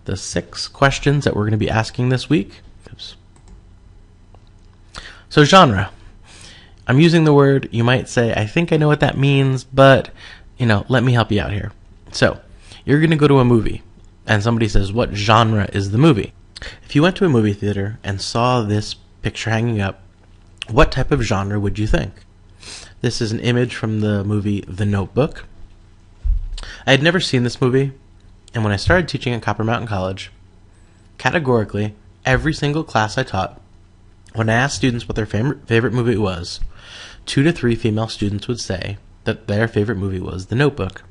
the 6 questions that we're going to be asking this week. Oops. So genre. I'm using the word, you might say, I think I know what that means, but, let me help you out here. So, you're going to go to a movie, and somebody says, what genre is the movie? If you went to a movie theater and saw this picture hanging up, what type of genre would you think? This is an image from the movie The Notebook. I had never seen this movie, and when I started teaching at Copper Mountain College, categorically, every single class I taught, when I asked students what their favorite movie was, 2 to 3 female students would say that their favorite movie was The Notebook.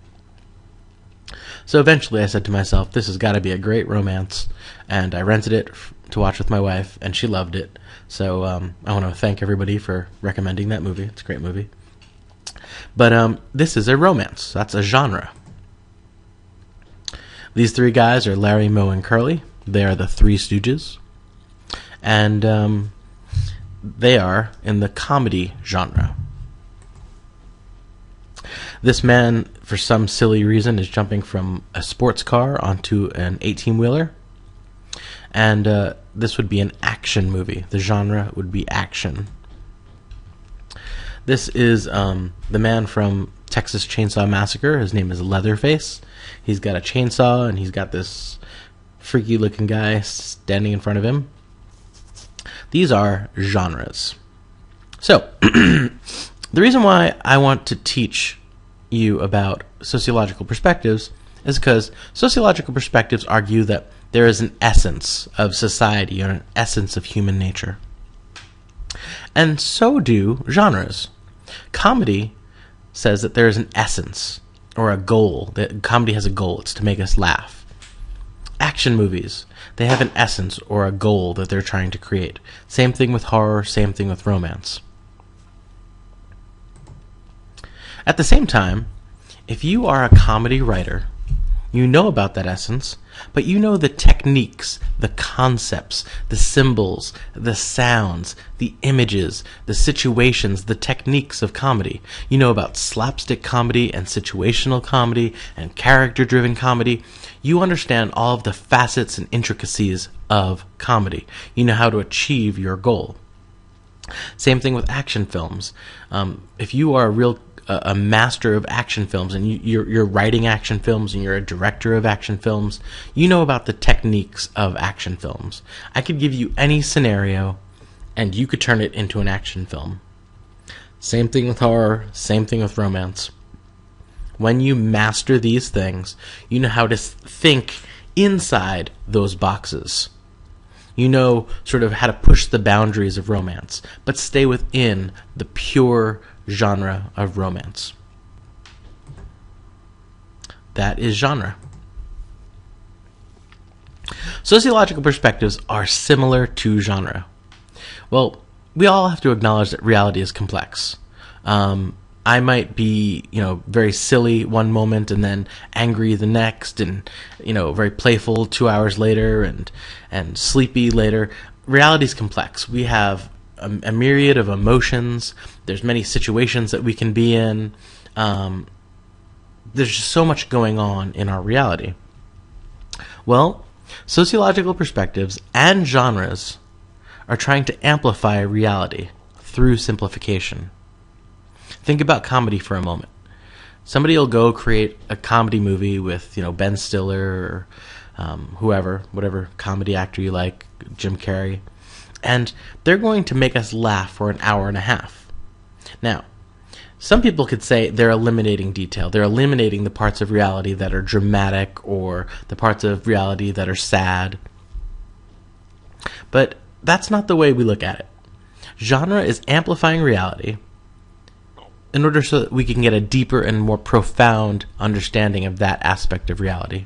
So eventually I said to myself, this has got to be a great romance, and I rented it to watch with my wife, and she loved it. So I want to thank everybody for recommending that movie. It's a great movie. But this is a romance. That's a genre. These 3 guys are Larry, Moe, and Curly. They are the Three Stooges. And they are in the comedy genre. This man, for some silly reason, is jumping from a sports car onto an 18-wheeler. And this would be an action movie. The genre would be action. This is the man from Texas Chainsaw Massacre. His name is Leatherface. He's got a chainsaw, and he's got this freaky-looking guy standing in front of him. These are genres. So, the reason why I want to teach you about sociological perspectives is because sociological perspectives argue that there is an essence of society or an essence of human nature. And so do genres. Comedy says that there is an essence or a goal, that comedy has a goal, it's to make us laugh. Action movies, they have an essence or a goal that they're trying to create. Same thing with horror, same thing with romance. At the same time, if you are a comedy writer, you know about that essence, but you know the techniques, the concepts, the symbols, the sounds, the images, the situations, the techniques of comedy. You know about slapstick comedy and situational comedy and character-driven comedy. You understand all of the facets and intricacies of comedy. You know how to achieve your goal. Same thing with action films. If you are a master of action films and you're writing action films and you're a director of action films, you know about the techniques of action films. I could give you any scenario and you could turn it into an action film. Same thing with horror, same thing with romance. When you master these things, you know how to think inside those boxes. You know sort of how to push the boundaries of romance, but stay within the pure genre of romance. That is genre. Sociological perspectives are similar to genre. Well, we all have to acknowledge that reality is complex. I might be, very silly one moment and then angry the next, and, very playful 2 hours later and sleepy later. Reality is complex. We have a myriad of emotions. There's many situations that we can be in. There's just so much going on in our reality. Well, sociological perspectives and genres are trying to amplify reality through simplification. Think about comedy for a moment. Somebody will go create a comedy movie with, Ben Stiller or whoever, whatever comedy actor you like, Jim Carrey, and they're going to make us laugh for an hour and a half. Now, some people could say they're eliminating detail. They're eliminating the parts of reality that are dramatic or the parts of reality that are sad. But that's not the way we look at it. Genre is amplifying reality in order so that we can get a deeper and more profound understanding of that aspect of reality.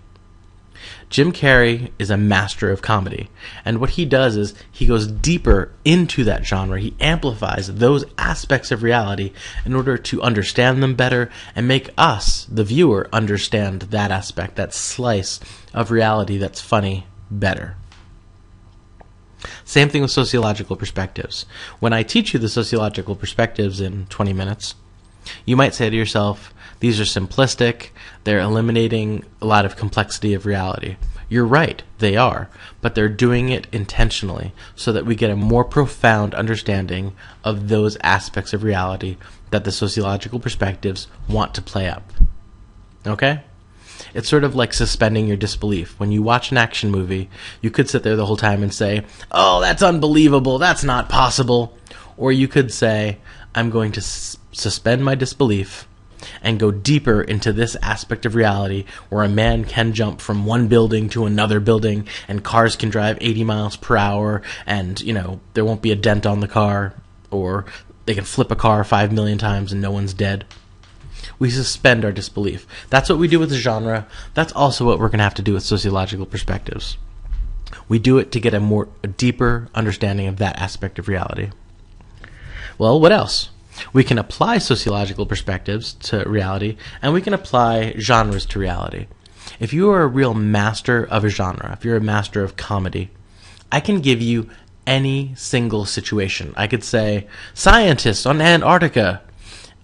Jim Carrey is a master of comedy, and what he does is he goes deeper into that genre. He amplifies those aspects of reality in order to understand them better and make us, the viewer, understand that aspect, that slice of reality that's funny, better. Same thing with sociological perspectives. When I teach you the sociological perspectives in 20 minutes, you might say to yourself, these are simplistic, they're eliminating a lot of complexity of reality. You're right, they are, but they're doing it intentionally so that we get a more profound understanding of those aspects of reality that the sociological perspectives want to play up. Okay? It's sort of like suspending your disbelief. When you watch an action movie, you could sit there the whole time and say, "Oh, that's unbelievable, that's not possible." Or you could say, "I'm going to suspend my disbelief and go deeper into this aspect of reality where a man can jump from one building to another building and cars can drive 80 miles per hour and, there won't be a dent on the car, or they can flip a car 5 million times and no one's dead." We suspend our disbelief. That's what we do with the genre. That's also what we're going to have to do with sociological perspectives. We do it to get a deeper understanding of that aspect of reality. Well, what else? We can apply sociological perspectives to reality, and we can apply genres to reality. If you are a real master of a genre, if you're a master of comedy, I can give you any single situation. I could say, scientists on Antarctica,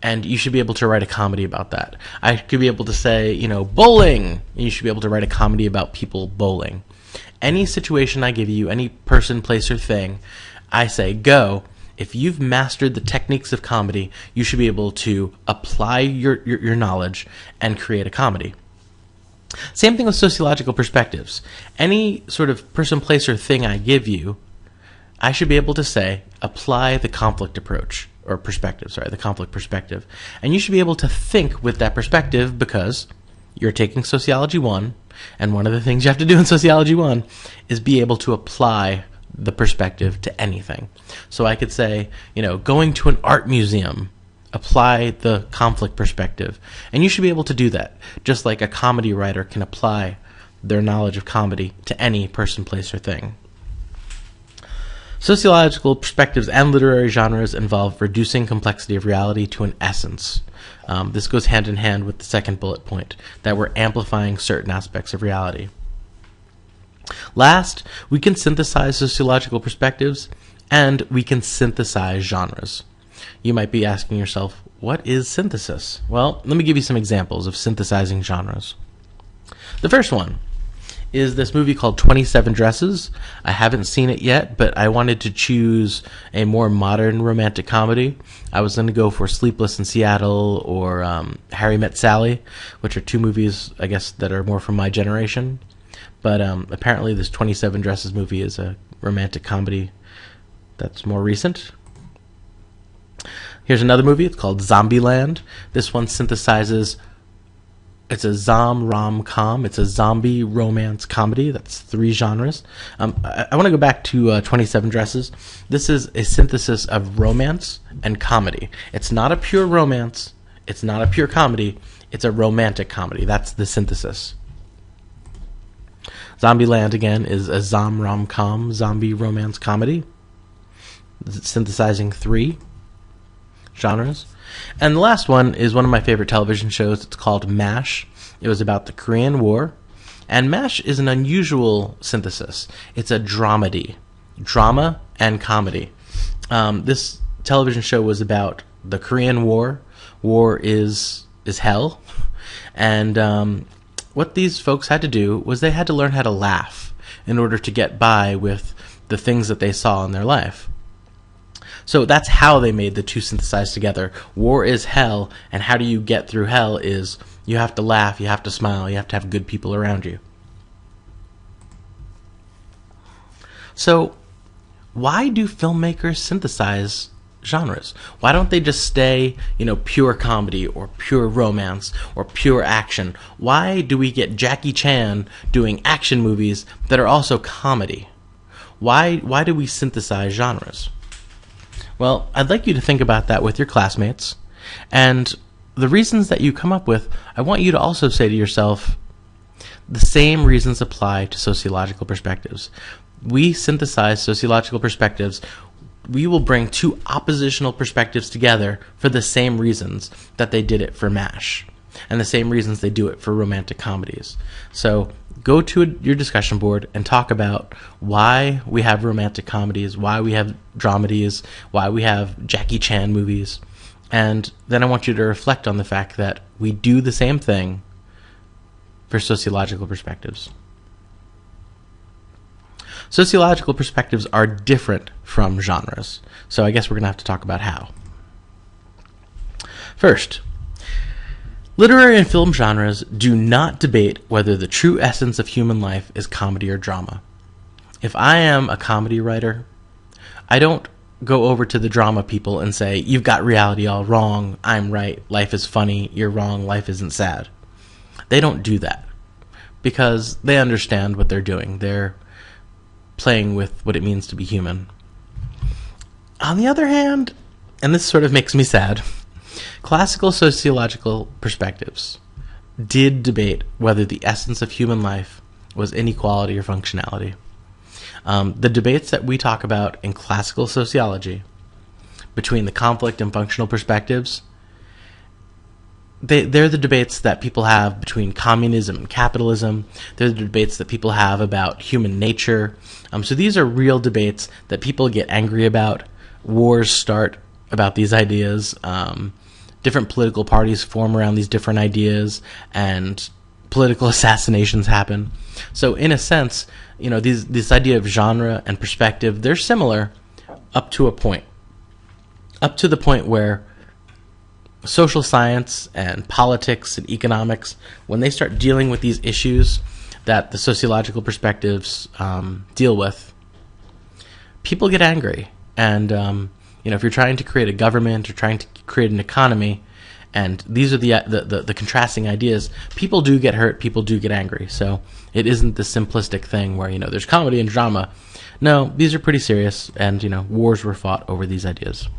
and you should be able to write a comedy about that. I could be able to say, bowling, and you should be able to write a comedy about people bowling. Any situation I give you, any person, place, or thing, I say, go. If you've mastered the techniques of comedy, you should be able to apply your knowledge and create a comedy. Same thing with sociological perspectives. Any sort of person, place, or thing I give you, I should be able to say, apply the conflict approach. Or perspective, the conflict perspective. And you should be able to think with that perspective because you're taking Sociology 1, and one of the things you have to do in Sociology 1 is be able to apply the perspective to anything. So I could say, going to an art museum, apply the conflict perspective. And you should be able to do that, just like a comedy writer can apply their knowledge of comedy to any person, place, or thing. Sociological perspectives and literary genres involve reducing complexity of reality to an essence. This goes hand in hand with the second bullet point, that we're amplifying certain aspects of reality. Last, we can synthesize sociological perspectives, and we can synthesize genres. You might be asking yourself, what is synthesis? Well, let me give you some examples of synthesizing genres. The first one is this movie called 27 Dresses. I haven't seen it yet, but I wanted to choose a more modern romantic comedy. I was going to go for Sleepless in Seattle or Harry Met Sally, which are two movies, I guess, that are more from my generation. But apparently this 27 Dresses movie is a romantic comedy that's more recent. Here's another movie. It's called Zombieland. This one synthesizes... It's a zomromcom. It's a zombie romance comedy. That's 3 genres. I want to go back to 27 Dresses. This is a synthesis of romance and comedy. It's not a pure romance. It's not a pure comedy. It's a romantic comedy. That's the synthesis. Zombieland, again, is a zomromcom, zombie romance comedy, synthesizing 3 genres. And the last one is one of my favorite television shows. It's called MASH. It was about the Korean War. And MASH is an unusual synthesis. It's a dramady. Drama and comedy. This television show was about the Korean War. War is hell. And what these folks had to do was they had to learn how to laugh in order to get by with the things that they saw in their life. So that's how they made the two synthesized together. War is hell, and how do you get through hell is you have to laugh, you have to smile, you have to have good people around you. So why do filmmakers synthesize genres? Why don't they just stay, pure comedy or pure romance or pure action? Why do we get Jackie Chan doing action movies that are also comedy? Why do we synthesize genres? Well, I'd like you to think about that with your classmates, and the reasons that you come up with, I want you to also say to yourself, the same reasons apply to sociological perspectives. We synthesize sociological perspectives. We will bring 2 oppositional perspectives together for the same reasons that they did it for MASH, and the same reasons they do it for romantic comedies. So go to your discussion board and talk about why we have romantic comedies, why we have dramedies, why we have Jackie Chan movies. And then I want you to reflect on the fact that we do the same thing for sociological perspectives. Sociological perspectives are different from genres, so I guess we're going to have to talk about how. First, literary and film genres do not debate whether the true essence of human life is comedy or drama. If I am a comedy writer, I don't go over to the drama people and say, you've got reality all wrong, I'm right, life is funny, you're wrong, life isn't sad. They don't do that because they understand what they're doing. They're playing with what it means to be human. On the other hand, and this sort of makes me sad, classical sociological perspectives did debate whether the essence of human life was inequality or functionality. The debates that we talk about in classical sociology between the conflict and functional perspectives, they're the debates that people have between communism and capitalism. They're the debates that people have about human nature. So these are real debates that people get angry about. Wars start about these ideas. Different political parties form around these different ideas, and political assassinations happen. So in a sense, this idea of genre and perspective, they're similar up to a point. Up to the point where social science and politics and economics, when they start dealing with these issues that the sociological perspectives deal with, people get angry. And if you're trying to create a government or trying to create an economy, and these are the contrasting ideas, people do get hurt, people do get angry. So it isn't the simplistic thing where, there's comedy and drama. No, these are pretty serious, and, wars were fought over these ideas.